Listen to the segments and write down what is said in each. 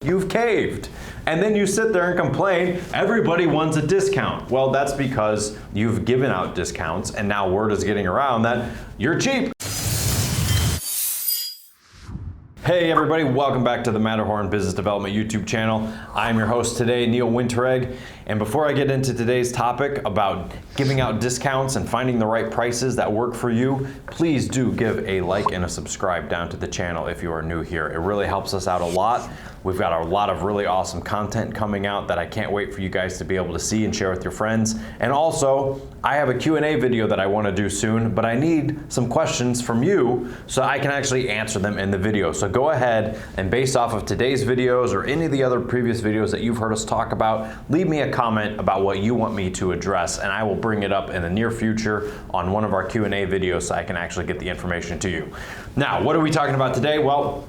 you've caved. And then you sit there and complain, everybody wants a discount. Well, that's because you've given out discounts and now word is getting around that you're cheap. Hey everybody, welcome back to the Matterhorn Business Development YouTube channel. I'm your host today, Neil Winteregg. And before I get into today's topic about giving out discounts and finding the right prices that work for you, please do give a like and a subscribe down to the channel if you are new here. It really helps us out a lot. We've got a lot of really awesome content coming out that I can't wait for you guys to be able to see and share with your friends. And also, I have a Q&A video that I want to do soon, but I need some questions from you so I can actually answer them in the video. So go ahead and based off of today's videos or any of the other previous videos that you've heard us talk about, leave me a comment about what you want me to address and I will bring it up in the near future on one of our Q&A videos so I can actually get the information to you. Now, what are we talking about today? Well,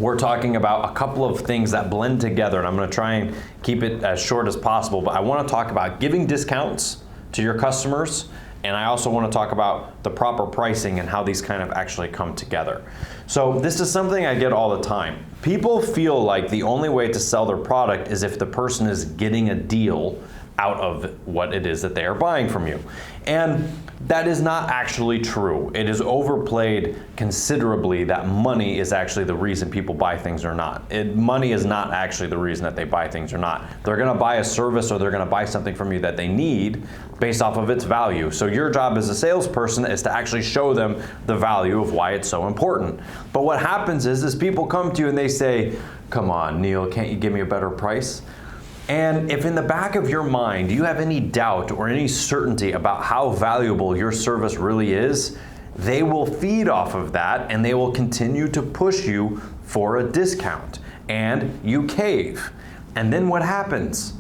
we're talking about a couple of things that blend together, and I'm going to try and keep it as short as possible, but I want to talk about giving discounts to your customers, and I also want to talk about the proper pricing and how these kind of actually come together. So this is something I get all the time. People feel like the only way to sell their product is if the person is getting a deal out of what it is that they are buying from you. And that is not actually true. It is overplayed considerably that money is actually the reason people buy things or not. Money is not actually the reason that they buy things or not. They're gonna buy a service or they're gonna buy something from you that they need based off of its value. So your job as a salesperson is to actually show them the value of why it's so important. But what happens is people come to you and they say, come on, Neil, can't you give me a better price? And if in the back of your mind you have any doubt or any certainty about how valuable your service really is, they will feed off of that and they will continue to push you for a discount. And you cave. And then what happens?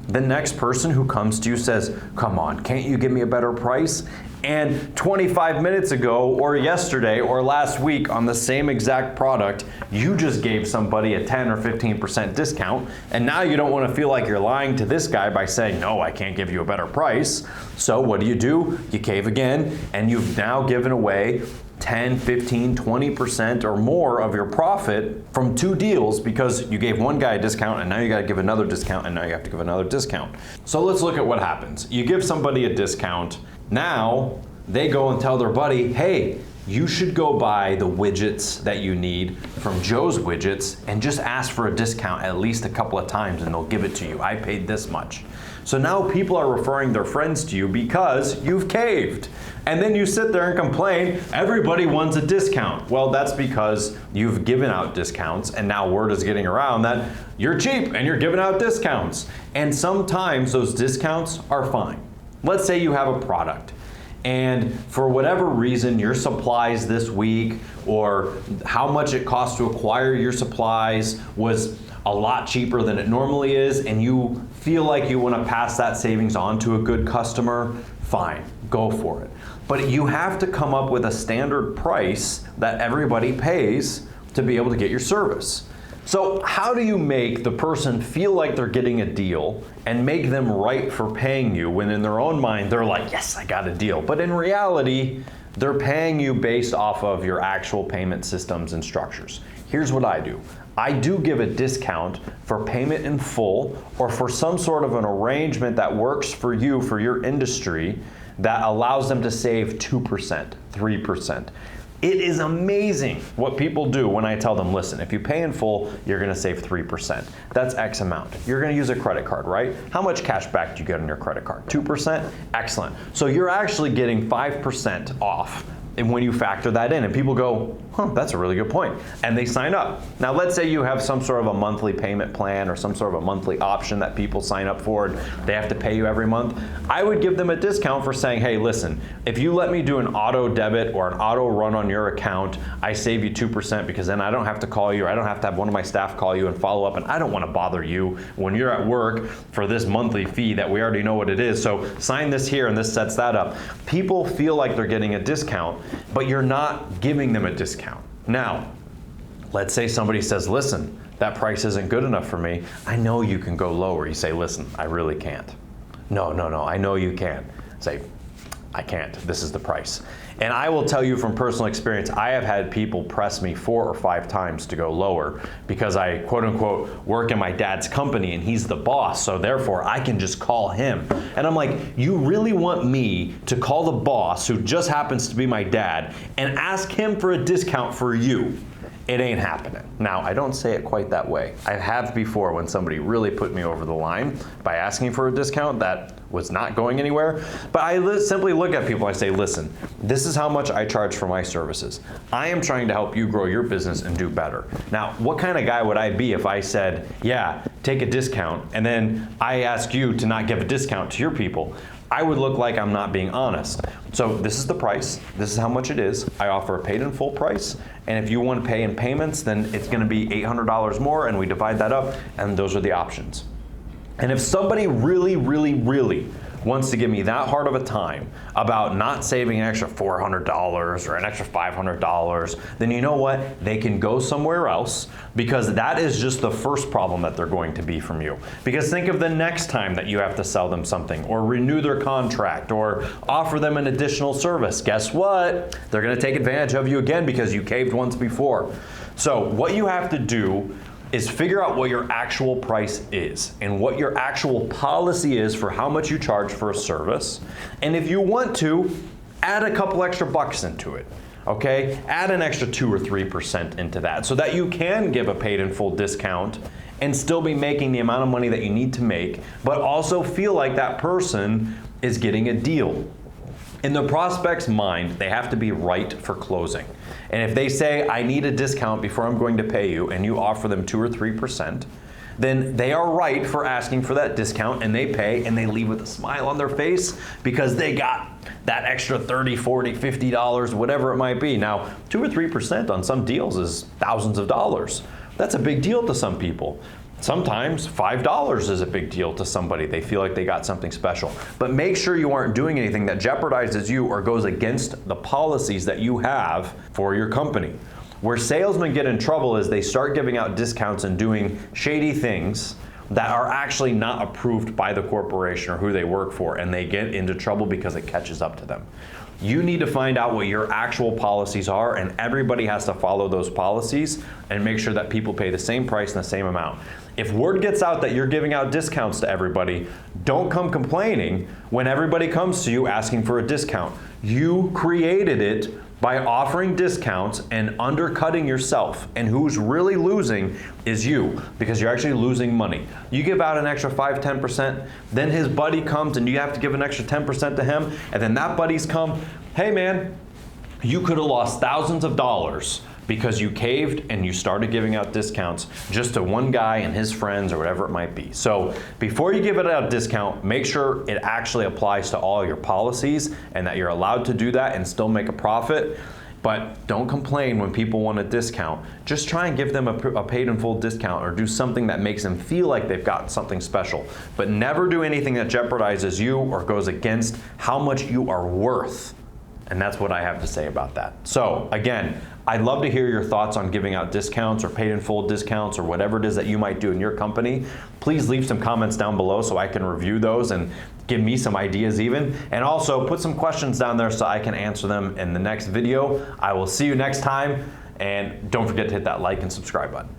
The next person who comes to you says, come on, can't you give me a better price? And 25 minutes ago or yesterday or last week on the same exact product, you just gave somebody a 10 or 15% discount, and now you don't want to feel like you're lying to this guy by saying, no, I can't give you a better price. So what do? You cave again, and you've now given away 10, 15, 20% or more of your profit from two deals because you gave one guy a discount and now you got to give another discount and now you have to give another discount. So let's look at what happens. You give somebody a discount. Now they go and tell their buddy, hey, you should go buy the widgets that you need from Joe's Widgets and just ask for a discount at least a couple of times and they'll give it to you. I paid this much. So now people are referring their friends to you because you've caved. And then you sit there and complain, everybody wants a discount. Well, that's because you've given out discounts and now word is getting around that you're cheap and you're giving out discounts. And sometimes those discounts are fine. Let's say you have a product and for whatever reason your supplies this week or how much it costs to acquire your supplies was a lot cheaper than it normally is and you feel like you want to pass that savings on to a good customer, fine, go for it. But you have to come up with a standard price that everybody pays to be able to get your service. So how do you make the person feel like they're getting a deal and make them right for paying you when in their own mind they're like, yes, I got a deal. But in reality, they're paying you based off of your actual payment systems and structures. Here's what I do. I do give a discount for payment in full or for some sort of an arrangement that works for you, for your industry, that allows them to save 2%, 3%. It is amazing what people do when I tell them, listen, if you pay in full, you're gonna save 3%. That's X amount. You're gonna use a credit card, right? How much cash back do you get on your credit card? 2%? Excellent. So you're actually getting 5% off and when you factor that in and people go, that's a really good point. And they sign up. Now let's say you have some sort of a monthly payment plan or some sort of a monthly option that people sign up for and they have to pay you every month. I would give them a discount for saying, hey, listen, if you let me do an auto debit or an auto run on your account, I save you 2% because then I don't have to call you or I don't have to have one of my staff call you and follow up and I don't want to bother you when you're at work for this monthly fee that we already know what it is. So sign this here and this sets that up. People feel like they're getting a discount, but you're not giving them a discount. Now, let's say somebody says, listen, that price isn't good enough for me. I know you can go lower. You say, listen, I really can't. No, I know you can. Say, I can't. This is the price. And I will tell you from personal experience, I have had people press me 4 or 5 times to go lower because I, quote unquote, work in my dad's company and he's the boss, so therefore I can just call him. And I'm like, you really want me to call the boss, who just happens to be my dad, and ask him for a discount for you? It ain't happening. Now, I don't say it quite that way. I have before when somebody really put me over the line by asking for a discount that was not going anywhere. But I simply look at people and I say, listen, this is how much I charge for my services. I am trying to help you grow your business and do better. Now, what kind of guy would I be if I said, yeah, take a discount, and then I ask you to not give a discount to your people? I would look like I'm not being honest. So this is the price, this is how much it is. I offer a paid in full price, and if you want to pay in payments, then it's gonna be $800 more, and we divide that up, and those are the options. And if somebody really, really, really wants to give me that hard of a time about not saving an extra $400 or an extra $500, then you know what? They can go somewhere else, because that is just the first problem that they're going to be from you. Because think of the next time that you have to sell them something or renew their contract or offer them an additional service. Guess what? They're gonna take advantage of you again because you caved once before. So what you have to do is figure out what your actual price is and what your actual policy is for how much you charge for a service. And if you want to, add a couple extra bucks into it, okay? Add an extra 2 or 3% into that so that you can give a paid in full discount and still be making the amount of money that you need to make, but also feel like that person is getting a deal. In the prospect's mind, they have to be right for closing. And if they say, I need a discount before I'm going to pay you, and you offer them 2 or 3%, then they are right for asking for that discount, and they pay, and they leave with a smile on their face because they got that extra $30, $40, $50, whatever it might be. Now, 2 or 3% on some deals is thousands of dollars. That's a big deal to some people. Sometimes $5 is a big deal to somebody. They feel like they got something special. But make sure you aren't doing anything that jeopardizes you or goes against the policies that you have for your company. Where salesmen get in trouble is they start giving out discounts and doing shady things that are actually not approved by the corporation or who they work for, and they get into trouble because it catches up to them. You need to find out what your actual policies are, and everybody has to follow those policies and make sure that people pay the same price and the same amount. If word gets out that you're giving out discounts to everybody, don't come complaining when everybody comes to you asking for a discount. You created it by offering discounts and undercutting yourself, and who's really losing is you, because you're actually losing money. You give out an extra 5, 10%, then his buddy comes and you have to give an extra 10% to him, and then that buddy's come, hey man, you could have lost thousands of dollars because you caved and you started giving out discounts just to one guy and his friends or whatever it might be. So before you give it out a discount, make sure it actually applies to all your policies and that you're allowed to do that and still make a profit. But don't complain when people want a discount. Just try and give them a paid in full discount or do something that makes them feel like they've got something special. But never do anything that jeopardizes you or goes against how much you are worth. And that's what I have to say about that. So again, I'd love to hear your thoughts on giving out discounts or paid in full discounts or whatever it is that you might do in your company. Please leave some comments down below so I can review those and give me some ideas even. And also put some questions down there so I can answer them in the next video. I will see you next time, and don't forget to hit that like and subscribe button.